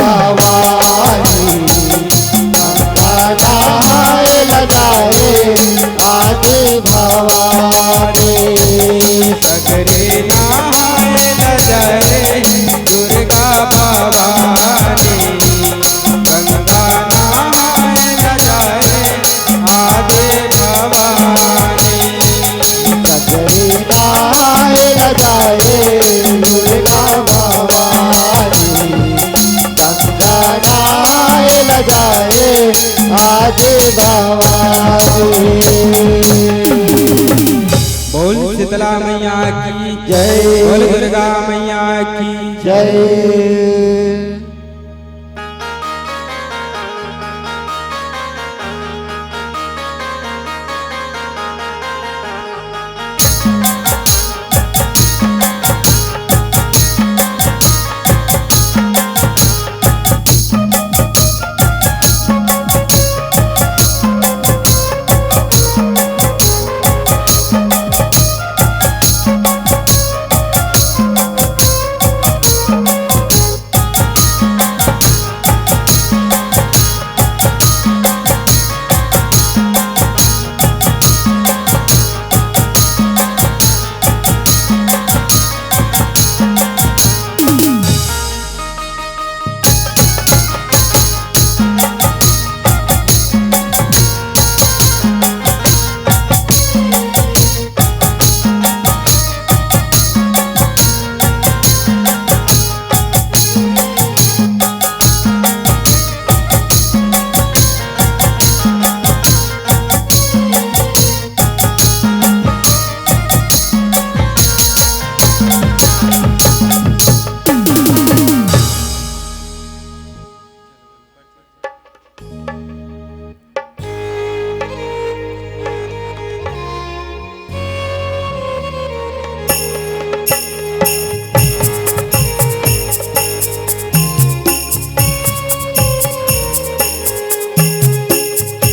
भवानी नहाए न जाए आदि भवानी सगरे नहाए न जाए दुर्गा भवानी गंगा नहाए न जाए आदि भवानी सगरे नहाए न जाए दुर्गा भवानी गंगा नहाए न जाए आदि भवानी। बोल शीतला मैया की जय, बोल दुर्गा मैया की जय।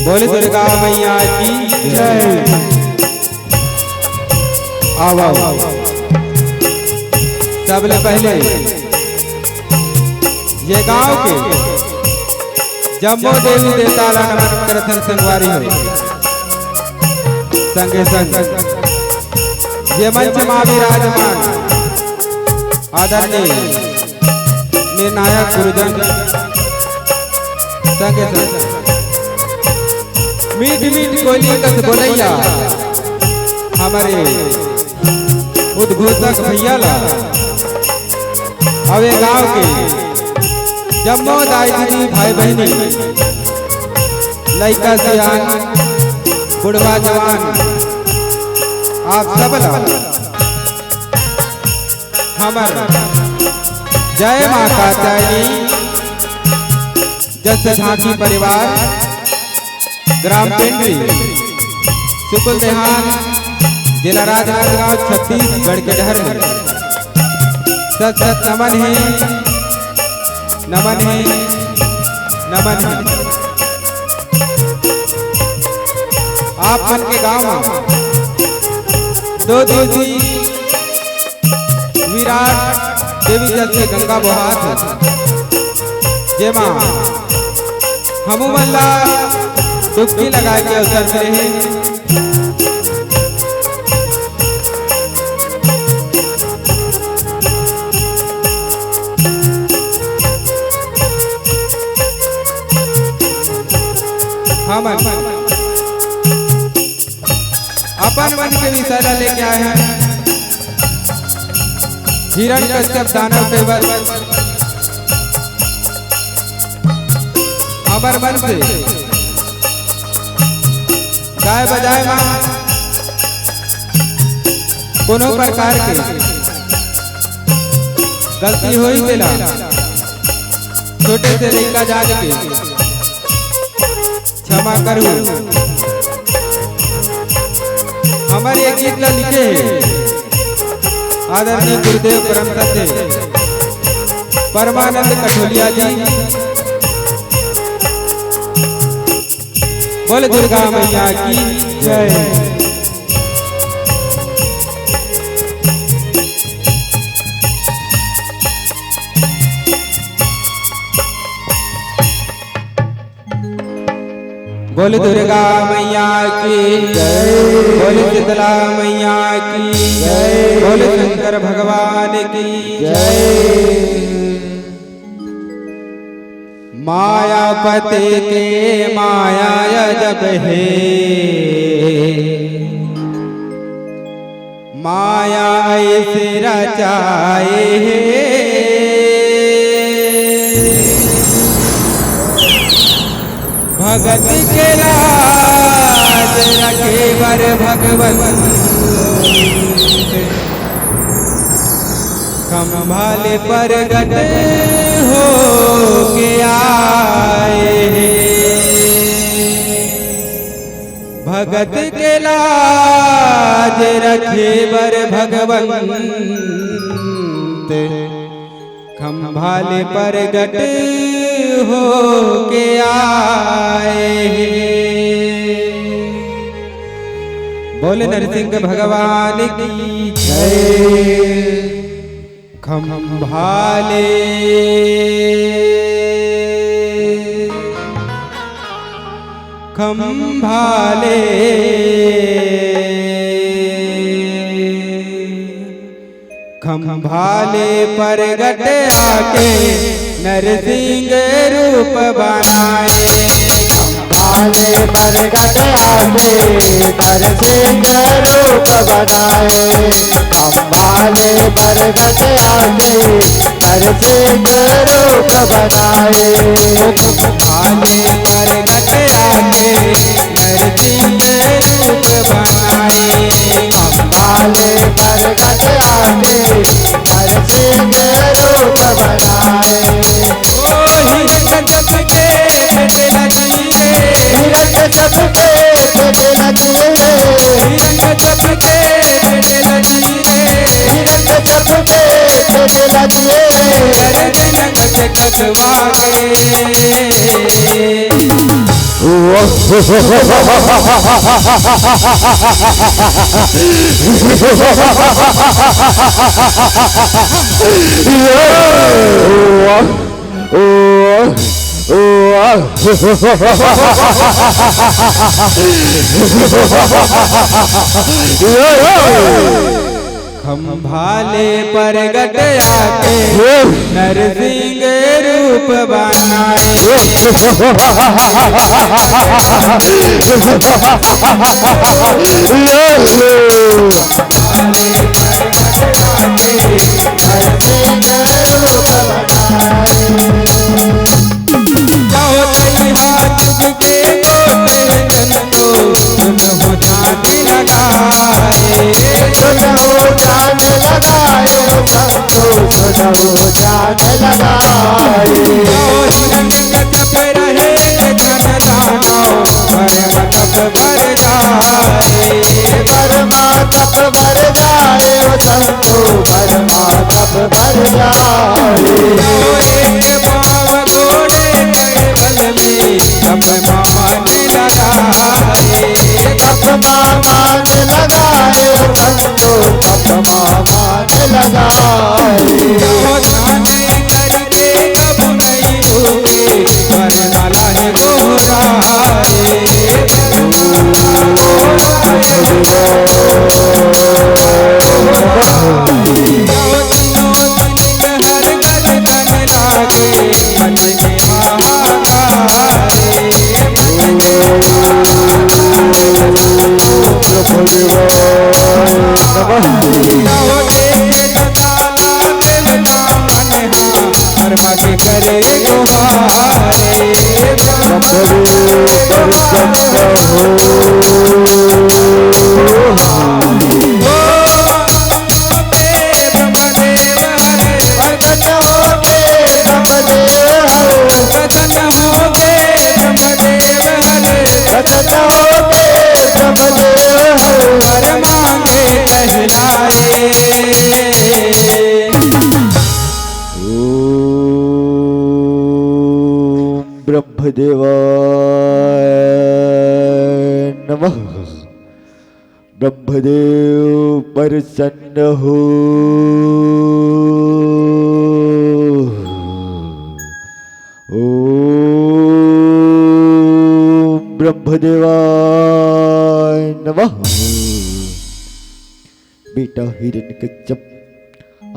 बोल दुर्गा मैया की जय। आओ सबले पहले ये गांव के जम्बो देवी देवता नमन करथन संगवारी हो संगे संग ये मंच मां विराजमान आदरणीय निर्णायक गुरुजन संगे संग मीठ मीठ कोयली कस बोलैया हमारे उद्घोषक भैया ला अवे गांव के जम्मो दाई दीदी भाई बहनी लड़का सियान बुढ़वा जवान आप सब ला हमार जय मां कात्यायनी जस झांकी परिवार ग्राम पिंडरी सुकुल देहान जिला राजनांदगांव छत्तीसगढ़ के डहर में सत सत नमन है नमन है नमन है। आप मन के गांव में दो देवी विराट देवी जल से गंगा बहात जेमा हमू मल्ला डुबकी लगा के अवसर से हम अपन मन के विषय लेके आए हैं। हिरण्यकश्यप दानव के वध हमार मन से गाय बजाय मां कोनो प्रकार के गलती होई देला छोटे से लड़का जान के क्षमा करू। हमारे एक गीत लिखे आदरणीय गुरुदेव परम सत्य परमानंद कठोलिया जी। बोल दुर्गा मैया की जय। बोल दुर्गा मैया की जय। बोल शीतला मैया की जय। बोल शंकर भगवान की जय। मायापति के माया जब है माया ऐसे रचाए भगत के लाज रखे वर भगवन खम्भाले पर गट हो के आए भगत के लाज रखे बर भगवंत खम्भाले पर गट हो के आए बोले नरसिंह भगवान की जय। खम्भाले खम्भाले खम्भाले पर गट आके नरसिंह रूप बनाए खम्भाले पर गट आके नरसिंह रूप बनाए खम्भाले पर गट आके नरसिंह रूप बनाए खम्भाले पर गट आके नरसिंह रूप बनाए खम्भाले पर गट आके नरसिंह रूप बनाए हिरण्यकश्यप के बेटे लगी रे हिरण्यकश्यप के बेटे लगी रे हिरण्यकश्यप के बेटे लगी रे हिरण्यकश्यप के बेटे लगी रे गर्दन कट कटवा खम्भाले पर गट आके नरसिंह रूप बनाए हाथ के गोटे जनको सुनहो जाने लगाए सुनहो जान लगाए सबको सुनहो जान लगाए हिरण्यकश्यप रहे जन दानो परम तप भर जाए बरमा तप भर जाए सबको बरमा तप भर जाए एक पाव घोड़े बल में तप मान लगाए तप मान लगाए सबको तप मान लगाए जाने करके कब नहीं भूखे पर मला है गोहराए करे गुहारे ब्रह्मदेवाय नमः। ब्रह्मदेव प्रसन्न हो। ओम ब्रह्मदेवाय नमः। बेटा हिरण्यकश्यप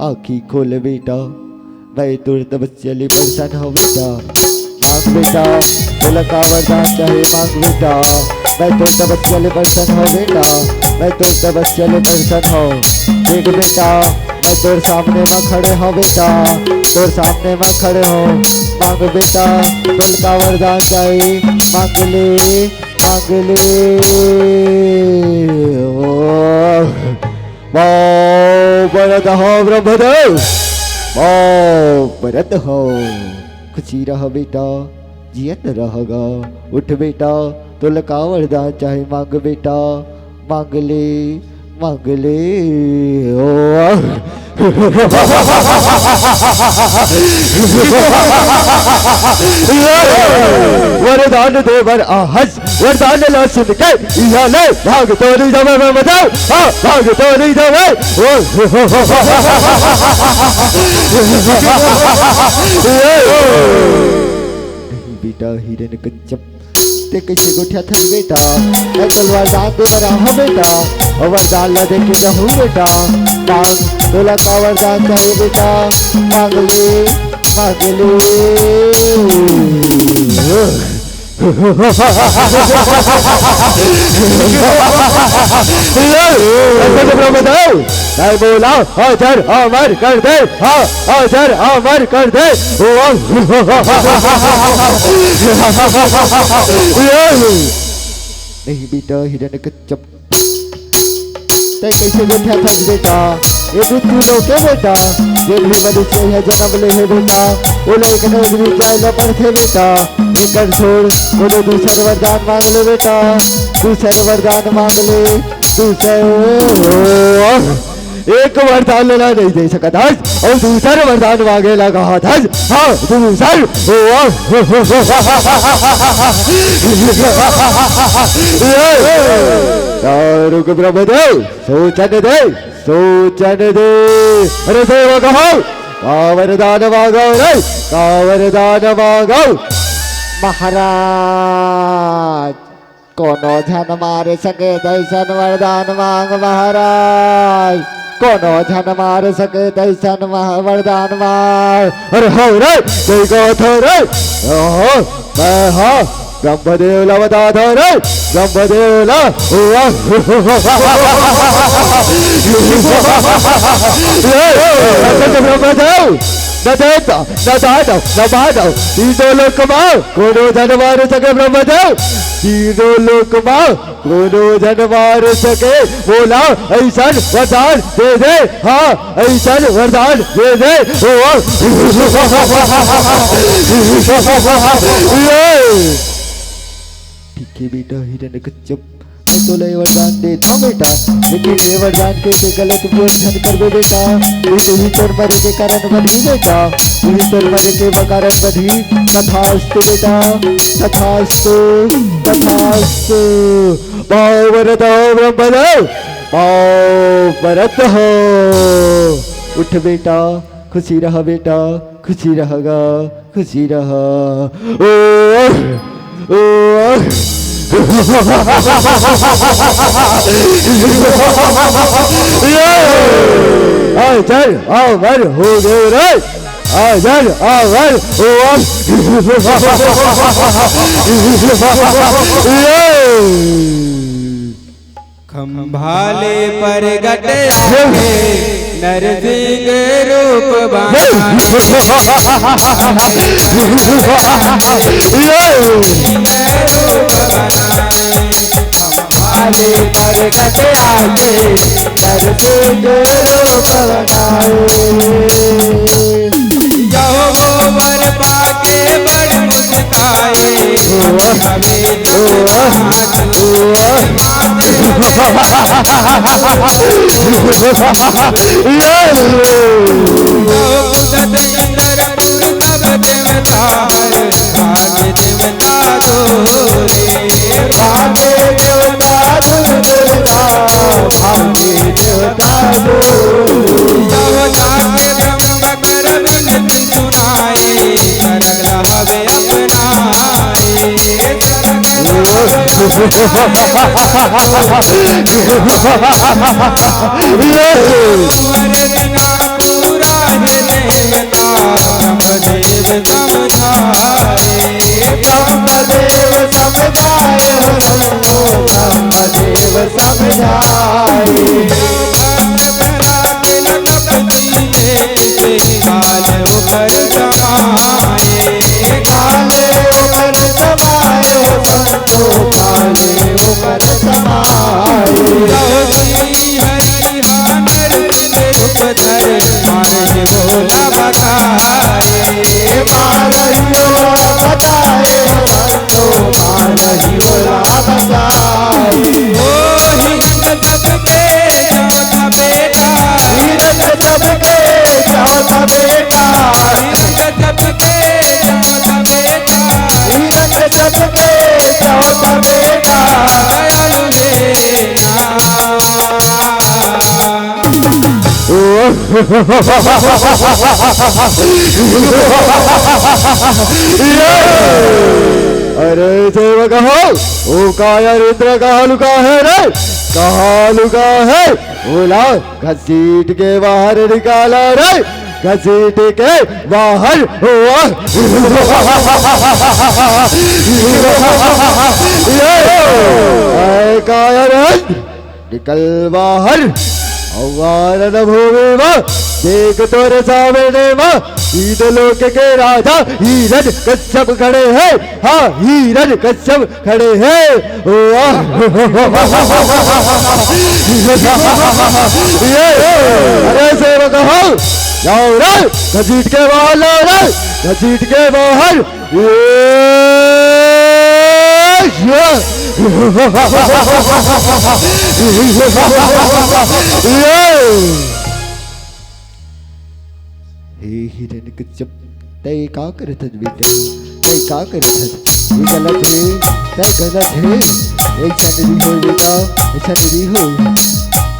आँखी खोल बेटा, मैं तुर तपस्या ले परेशान हो बेटा। मांग बेटा बोला का वरदान चाहे मांग बेटा, मैं तुर तपस्या ले परेशान हो बेटा, मैं तुर तपस्या ले परेशान हो। देख बेटा मैं तोर सामने में खड़े हो बेटा, तोर सामने में खड़े हो। मांग बेटा तुल का वरदान चाहे मांग ले मांग ले। भरत हो ब्रह्मदेव, भरत हो। खुशी रह बेटा, जियत रहेगा। उठ बेटा तुल का वरदान चाहे मांग बेटा, मांग ले मांग ले। वरदान दे वर आहस, वरदान ला सुन के या ले भाग तो नहीं जावे। मैं बताओ हाँ भाग तो नहीं जावे। नहीं बेटा हिरण्यकश्यप ते कैसे गोठिया थन बेटा, मैं तलवार दान दे रहा हूँ बेटा, और वरदान ला दे के रहूँ बेटा। मांग तोला का वरदान चाहिए बेटा, मांग ले मांग ले। मैं बोला अजर अमर कर दे, हाँ अजर अमर कर दे। नहीं बेटा हिरण्यकश्यप ते कैसे गोठिया थक बेटा, ये मृत्यु लोके बेटा, ये भी मनुष्य है जन्म ले है बेटा। वो लोग भी चाहे पढ़ते बेटा, कर छोड़ बोलो दूसरा वरदान मांग ले बेटा, दूसरा वरदान मांग ले। दूसरा एक वरदान लेना नहीं दे सका था और दूसरा वरदान मांगे लगा था। हाँ दूसरा रुक ब्रह्मदेव सोचन दे सोचन दे। अरे देव कहो का वरदान मांगो रे, का वरदान मांगो। महाराज कोनो झन मारे सके तैसन वरदान मांग महाराज, कोनो झन मार सके तैसन वरदान मांग। अरे हो रे कोई को थो रे, ओहो मैं हाँ ब्रह्मदेव ला बता दो रे, ब्रह्मदेव ला। ब्रह्मदेव तीनों लोक मां कोनो धन मार सके ब्रह्मदेव, तीनों लोक मां कोनो धन मार सके। बोला ऐसन वरदान दे दे, हाँ ऐसन वरदान दे दे। ठीक है बेटा हिरण्यकश्यप मैं तो ले वरदान देता हूँ बेटा, लेकिन ये वरदान कैसे गलत बोझन कर दो बेटा। यही तोर मरे के कारण बधी बेटा, यही तोर मरे के कारण बधी। तथास्तु बेटा तथास्तु तथास्तु। भाव भरत हो ब्रह्मदेव, भाव भरत हो। उठ बेटा खुशी रह बेटा, खुशी रहेगा खुशी रह। ओ अजर अमर हो गए रे, अजर अमर हो। खंभाले पर गटे नरसिंह रूप खंभाले पर गटे आगे नरसिंह रूप बनाए। वर पाके बड़ मुस्काए, अरे सेवक हो, ओ काया रुद्र कहाँ लुका है रे, कहाँ लुका है? बोला घसीट के बाहर निकाला रे, घसीट के बाहर हुआ। काया निकल बाहर अवारण भूमि में, देख तोरे सामने माँ ईद लोक के राजा हिरण कश्यप खड़े हैं। हाँ, हिरण कश्यप खड़े हैं। अरे सेवक हो, जाओ रे, घसीट के बाहर लाओ रे, घसीट के बाहर। हे हिरण्यकश्यप, तय का करत बेटा, तय का करत? ये गलत है, तय गलत है। ऐसा नहीं हो बेटा, ऐसा नहीं हो।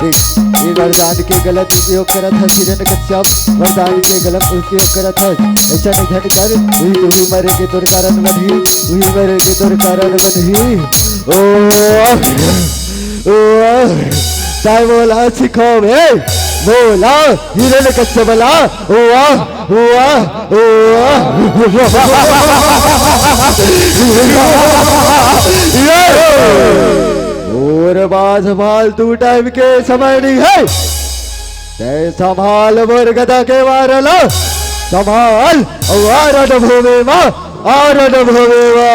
देख, ये वरदान के गलत उपयोग करत है हिरण्यकश्यप, वरदान के गलत उपयोग करत है। ऐसा नहीं धन कर, वही मरे के तोर कारण बनी, वही मरे के तोर कारण बनी। ओ चाहे बोला सिखो में, बोला हिरण्यकश्यप बोला, हुआ हुआ हुआ। और बात फालतू टाइम के समय नहीं है, ते संभाल मोर गदा के वारला, संभाल आरण भूमि माँ, आरण भूमि माँ।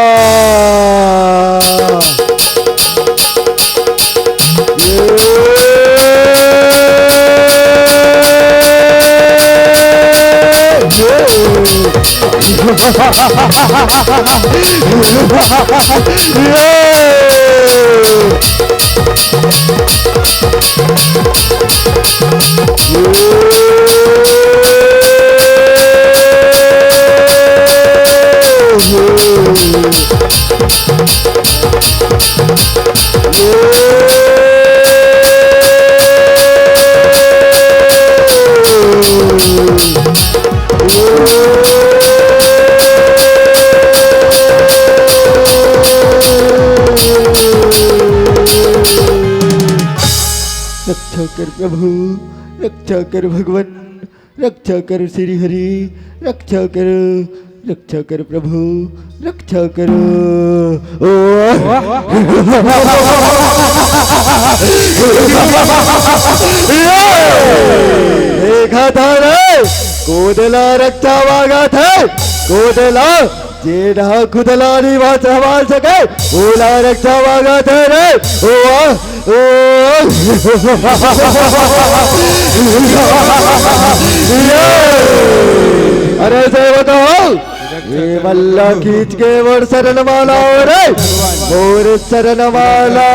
रक्षा कर प्रभु, रक्षा कर भगवान, रक्षा कर श्री हरि, रक्षा कर प्रभु, रक्षा करो। देखा था रे, कोदला रक्षा मांगा था, कोदला जेड़ा खुदला नहीं बात संभाल सके, बोला रक्षा मांगा था रे। अरे से बताओ, ये मल्ला खींच के मोर शरण माला रे, मोर शरण माला।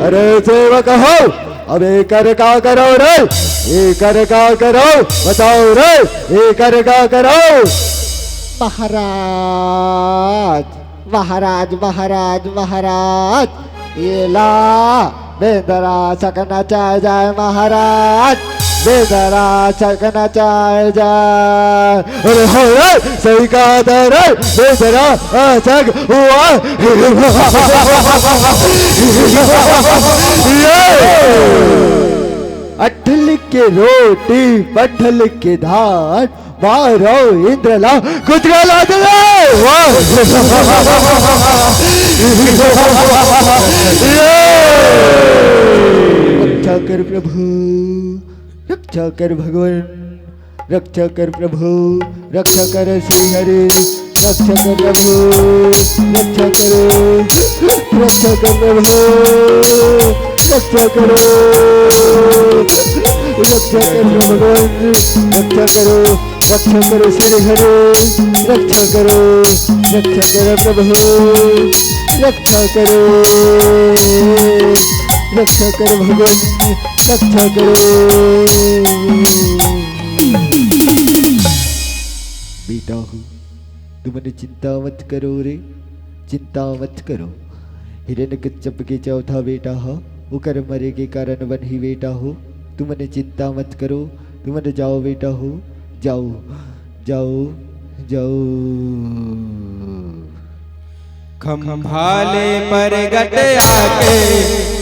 अरे सेवक हो, अब एक कर का करो रे, एक कर का करो, बताओ रे, एक कर का करो। महाराज महाराज महाराज महाराज, ये ला बेदरा सकना चाहे जाए महाराज, बेदरा सकना चाहे जाए। अरे हो रे सही कहा था रे, बेदरा सक हुआ। अठल के रोटी पठल के धान, मारो इंद्रला कुतला दे। रक्षा कर प्रभु, रक्षा कर भगवान, रक्षा कर प्रभु, रक्षा कर श्री हरि, रक्षा कर प्रभु, रक्षा करो, रक्षा कर प्रभु, रक्षा करो, रक्षा करो भगवान, रक्षा करो, रक्षा करो श्री हरि, रक्षा करो, रक्षा करो प्रभु, रक्षा करो, रक्षा करो भगवान, रक्षा करो। बेटा हो तुमने चिंता मत करो रे, चिंता मत करो। हिरण्यकश्यप के चौथा बेटा हो, वो कर्म मरे के कारण बन ही बेटा हो। तुमने चिंता मत करो, तुमने जाओ बेटा हो, जाओ जाओ जाओ। खम्भाले पर गट आके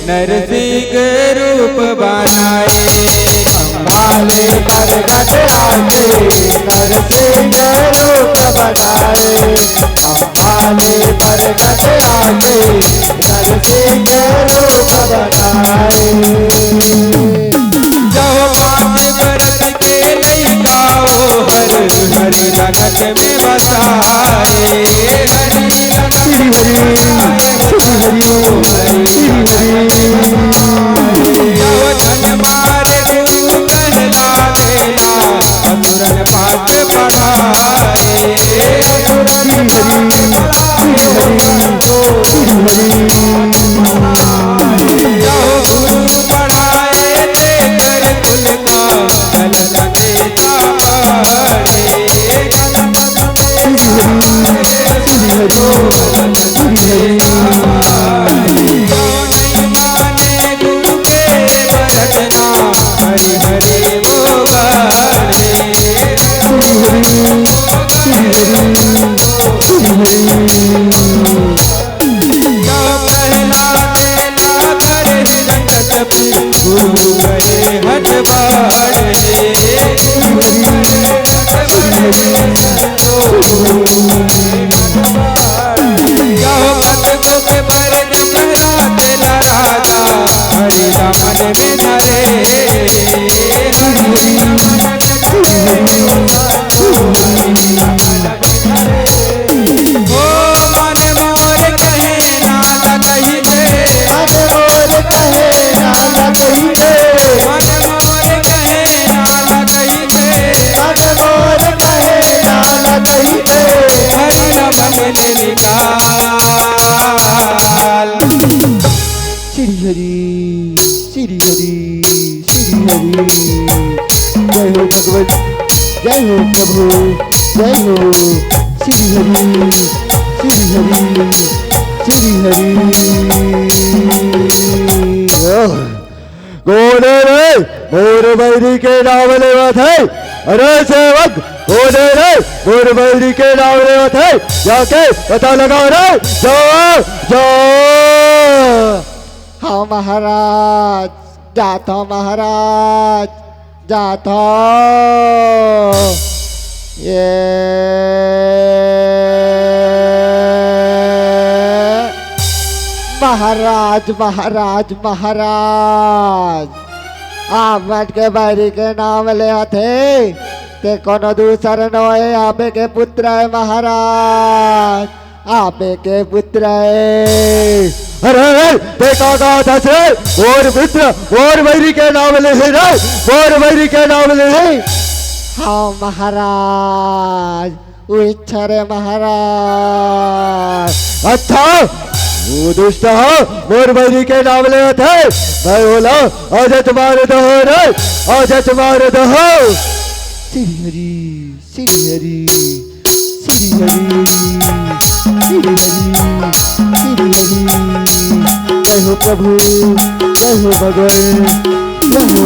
नरसिंह रूप बनाए, खम्भाले पर गट आके नरसिंह रूप बनाए, खम्भाले पर गट आके नरसिंह रूप बनाए। जब पाँच बरस के लइकाओ हर हर लगन में बसाए, श्री हरि श्री हरि श्री हरि। जन मारे गुरु कहला देला असुरन पाठ पढ़ाए, श्री हरि श्री हरि श्री हरि। गुरु पढ़ाए ते कर कुल का गलत बेटा पढ़े, नहीं माने गुरु के वरतना हरि हरि वो बड़े, पहला देला कर हिरण्यकश्यप गुरु गए हट बाड़े, के पर जमरा तेला राजा हरि रमन में धरे, ओ मन मोर कहे नाल कही दे, मन मोर कहे नाल कही दे, मन मोर कहे नाल कही दे, मन मोर कहे नाल कही दे। हरि रमन निकाल। श्री हरि श्री हरि श्री हरि। जय हो भगवान, जय हो प्रभु, जय हो श्री हरि श्री हरि श्री हरि। कौन है रे मोर बैरी के नाम लेवत है? अरे सेवक कौन है रे मोर बैरी के नाम लेवत है? जाके पता लगाओ रे, जाओ जाओ। हाँ महाराज, जाता महाराज, जाता। ये महाराज महाराज महाराज, आप मट के बैरी के नाम ले थे ते कोनो दूसर नोए आपे के पुत्र है महाराज, आपे के पुत्र है। अरे देखा कहा था से और मित्र और बैरी के नाम ले है रे, और बैरी के नाम ले है। हाँ महाराज, वो इच्छा रे महाराज। अच्छा वो दुष्ट हो मोर बैरी के नाम ले थे, मैं बोला आज तुम्हारे दो रे, आज तुम्हारे दो। श्री हरि श्री हरि श्री हरि श्री हरि श्री हरि। जय हो प्रभु, जय हो भगवान, जय हो।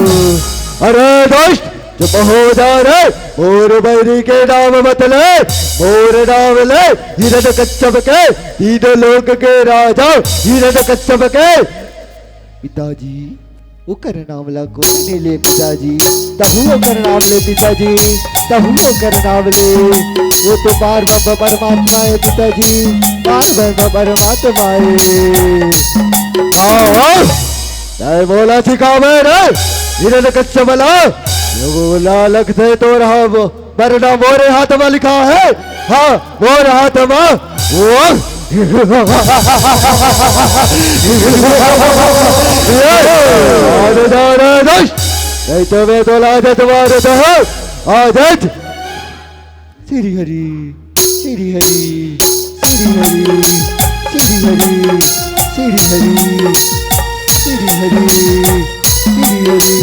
अरे दोस्त चुप हो जा रे, मोर बैरी के नाम मत ले, मोर नाम ले हिरण कच्छप के, तीनों लोक के राजा हिरण कच्छप के। पिताजी ओकर नाम ला कोई नहीं ले पिताजी, तहु ओकर नाम ले पिताजी, तहु ओकर नाम ले। वो तो पार ब्रह्म परमात्मा है पिताजी, पार ब्रह्म परमात्मा है। आओ तय बोला सिखावे रे हिरण कच्छप ला, वो लालक थे तो रहा वो वरना मोरे हाथ में लिखा है, हाँ मोरे हाथ में वो नहीं तो मैं तो लाजत मार दो आजत। श्री हरि श्री हरि श्री हरि श्री हरि श्री हरि श्री हरि श्री हरि।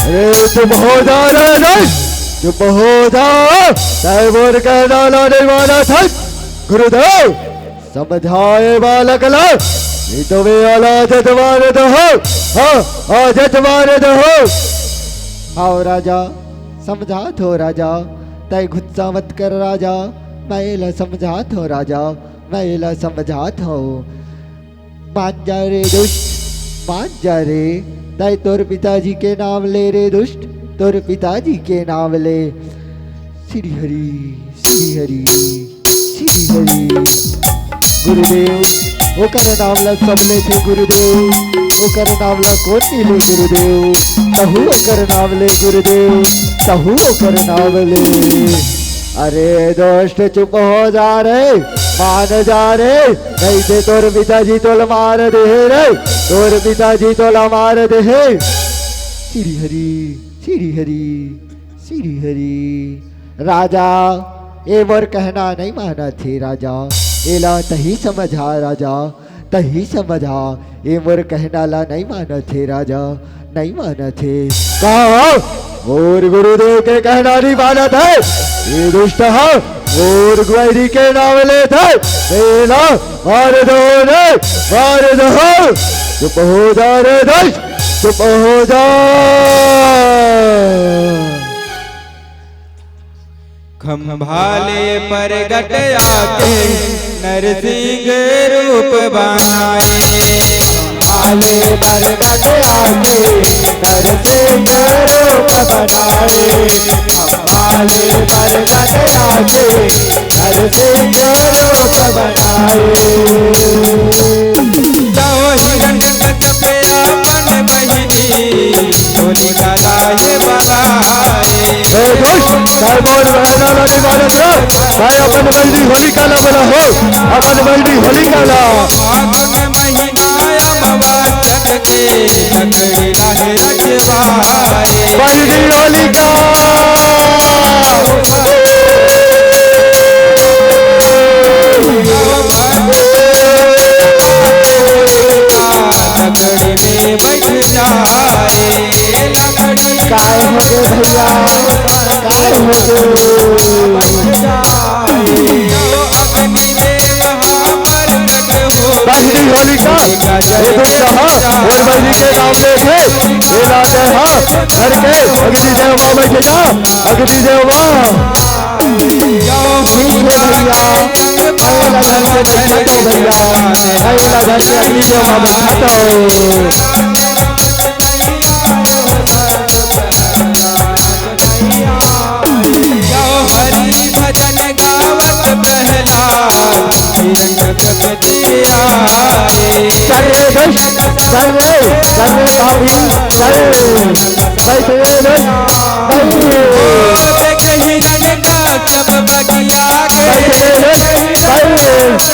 अरे तुम हो जा रे, चुप हो जा, तय बोल कर डाला नहीं माना था गुरुदेव, समझाए बालक ला, नहीं तो वे आलाजत मार दो, हाँ आजत मार दो। आओ राजा समझात हो राजा, तय गुस्सा मत कर राजा, मैं ला समझात हो राजा, मैं ला समझात हो। मान जा रे दुष्ट, मान जा रे, तय तोर पिताजी के नाम ले रे दुष्ट, तोर पिताजी के नाम ले। श्री हरि श्री हरि श्री हरि। गुरुदेव ओकर नाम ला सब ले थे गुरुदेव, ओकर नाम ला कौन नहीं ले गुरुदेव, तहु ओकर नाम ले गुरुदेव, तहु ओकर नाम ले। अरे दोस्त चुप हो जा रे, मान जा रे, नहीं थे तोर पिताजी तोल मार दे रे, तोर पिताजी तोला मार दे। श्री हरि श्री हरि श्री हरि। राजा ए मोर कहना नहीं माना थे राजा, एला तही समझा राजा, तही समझा, ए मोर कहना ला नहीं माना थे राजा, नहीं माना थे। कहा मोर गुरुदेव के कहना नहीं माना था, ये दुष्ट है मोर ग्वैरी के नाम ले थे, मेला मार दो रे, मार दो। चुप हो जा रे दुष्ट, चुप हो जा। खम्भाले पर गट आके नरसिंह रूप बनाए, खम्भाले पर गट आके नरसिंह रूप बनाए, खम्भाले पर गट आके नरसिंह रूप बनाए। जाओ हिरण कच्छप अपन बहिनी, होलिका लाए बलाए। भाई बोल रहना लगी मालूम है, भाई अपन बहनी होलिका ला बोला हो, अपन बहनी होलिका ला। फागुन महीना अमावस्या के, लकड़ी लाहे रखवारे। बहनी होलिका लकड़ी में बैठ जाए, लकड़ी काय हो गए भैया, काय हो गए। अग्नि में महाप्रकट हो, बहनी होलिका ये दुष्ट हाँ और बहनी के नाम ले थे, ये लाते हाँ घर के अग्निदेव माँ बैठे जा, अग्निदेव माँ। ठीक है भैया, अगला घर से बैठा दो भैया, अगला घर से अग्निदेव माँ बैठा दो। हरि भजन गावत प्रहलाद, हिरण कच्छप आए। चल रे दुष्ट, चल रे भाभी, चल बैठ रे दुष्ट, देख हिरण कच्छप बगिया के, बैठ रे दुष्ट,